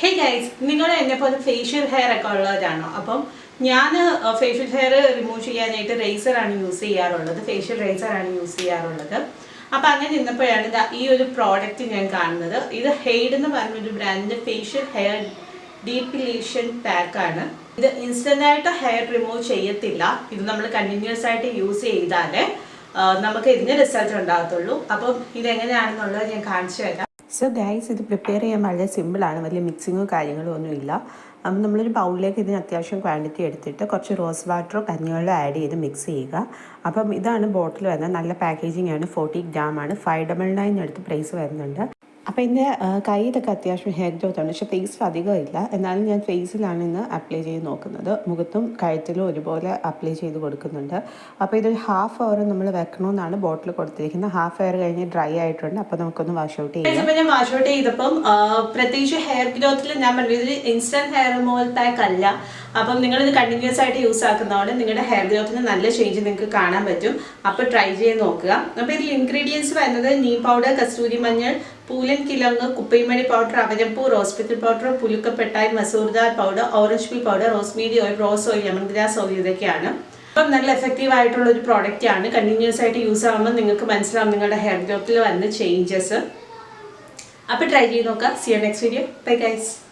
Hey guys, നിങ്ങൾ എന്നെപ്പോലെ facial hair ഒക്കെ ഉള്ളവരാണോ? അപ്പം ഞാൻ ഫേഷ്യൽ ഹെയർ റിമൂവ് ചെയ്യാനായിട്ട് റേസറാണ് യൂസ് ചെയ്യാറുള്ളത്, ഫേഷ്യൽ റേസറാണ് യൂസ് ചെയ്യാറുള്ളത്. അപ്പം അങ്ങനെ നിന്നപ്പോഴാണ് ഈ ഒരു പ്രോഡക്റ്റ് ഞാൻ കാണുന്നത്. ഇത് ഹെയ്ഡ് എന്ന് പറഞ്ഞൊരു ബ്രാൻഡിൻ്റെ ഫേഷ്യൽ ഹെയർ ഡീപ്പിലേഷൻ പാക്കാണ്. ഇത് ഇൻസ്റ്റൻ്റായിട്ട് ഹെയർ റിമൂവ് ചെയ്യത്തില്ല. ഇത് നമ്മൾ കണ്ടിന്യൂസ് ആയിട്ട് യൂസ് ചെയ്താലേ നമുക്ക് ഇതിന് റിസൾട്ട് ഉണ്ടാകത്തുള്ളൂ. അപ്പം ഇതെങ്ങനെയാണെന്നുള്ളത് ഞാൻ കാണിച്ചു തരാം. സോ ഗൈസ്, ഇത് പ്രിപ്പയർ ചെയ്യാൻ വളരെ സിമ്പിളാണ്. വലിയ മിക്സിങ്ങോ കാര്യങ്ങളോ ഒന്നുമില്ല. അപ്പം നമ്മളൊരു ബൗളിലേക്ക് ഇതിന് അത്യാവശ്യം ക്വാണ്ടിറ്റി എടുത്തിട്ട് കുറച്ച് റോസ് വാട്ടറോ കഞ്ഞിവെള്ളമോ ആഡ് ചെയ്ത് മിക്സ് ചെയ്യുക. അപ്പം ഇതാണ് ബോട്ടിൽ വരുന്നത്. നല്ല പാക്കേജിംഗ് ആണ്. 40 ഗ്രാമാണ്. 599 അടുത്ത് പ്രൈസ് വരുന്നുണ്ട്. അപ്പോൾ എൻ്റെ കയ്യിലൊക്കെ അത്യാവശ്യം ഹെയർ ഗ്രോത്ത് ഉണ്ട്, പക്ഷേ ഫേസിൽ അധികം ഇല്ല. എന്നാലും ഞാൻ ഫേസിലാണ് ഇന്ന് അപ്ലൈ ചെയ്ത് നോക്കുന്നത്. മുഖത്തും കഴുത്തിലും ഒരുപോലെ അപ്ലൈ ചെയ്ത് കൊടുക്കുന്നുണ്ട്. അപ്പോൾ ഇതൊരു ഹാഫ് അവർ നമ്മൾ വെക്കണമെന്നാണ് ബോട്ടിൽ കൊടുത്തിരിക്കുന്നത്. ഹാഫ് അവർ കഴിഞ്ഞ് ഡ്രൈ ആയിട്ടുണ്ട്. അപ്പോൾ നമുക്കൊന്ന് വാഷ് ഔട്ട് ചെയ്യാം. ഇപ്പോൾ ഞാൻ വാഷ് ഔട്ട് ചെയ്തപ്പം പ്രത്യേകിച്ച് ഹെയർ ഗ്രോത്തിൽ ഞാൻ പറഞ്ഞത് ഇത് ഇൻസ്റ്റന്റ് ഹെയർ റിമൂവൽ പാക്ക് അല്ല. അപ്പം നിങ്ങളിത് കണ്ടിന്യൂസ് ആയിട്ട് യൂസ് ആക്കുന്നതോടെ നിങ്ങളുടെ ഹെയർ ഗ്രോത്തിന് നല്ല ചേഞ്ച് നിങ്ങൾക്ക് കാണാൻ പറ്റും. അപ്പോൾ ട്രൈ ചെയ്ത് നോക്കുക. അപ്പോൾ ഇതിൽ ഇൻഗ്രീഡിയൻസ് വരുന്നത് നീം പൗഡർ, കസ്തൂരി മഞ്ഞൾ, പൂലൻ കിഴങ്ങ്, കുപ്പൈമണി പൗഡർ, അവരപ്പൂ, റോസ്പിറ്റൽ പൗഡർ, പുലുക്കപ്പെട്ടായി, മസൂർദാർ powder, orange peel powder, rosemary oil, rose oil, lemongrass oil, ഇതൊക്കെയാണ്. അപ്പം നല്ല എഫക്റ്റീവ് ആയിട്ടുള്ള ഒരു പ്രോഡക്റ്റ് ആണ്. കണ്ടിന്യൂസ് ആയിട്ട് യൂസ് ആകുമ്പോൾ നിങ്ങൾക്ക് മനസ്സിലാവും നിങ്ങളുടെ ഹെയർ ഗ്രോത്തിൽ വന്ന ചേഞ്ചസ്. അപ്പോൾ ട്രൈ ചെയ്ത് നോക്കുക. See you next video. Bye guys.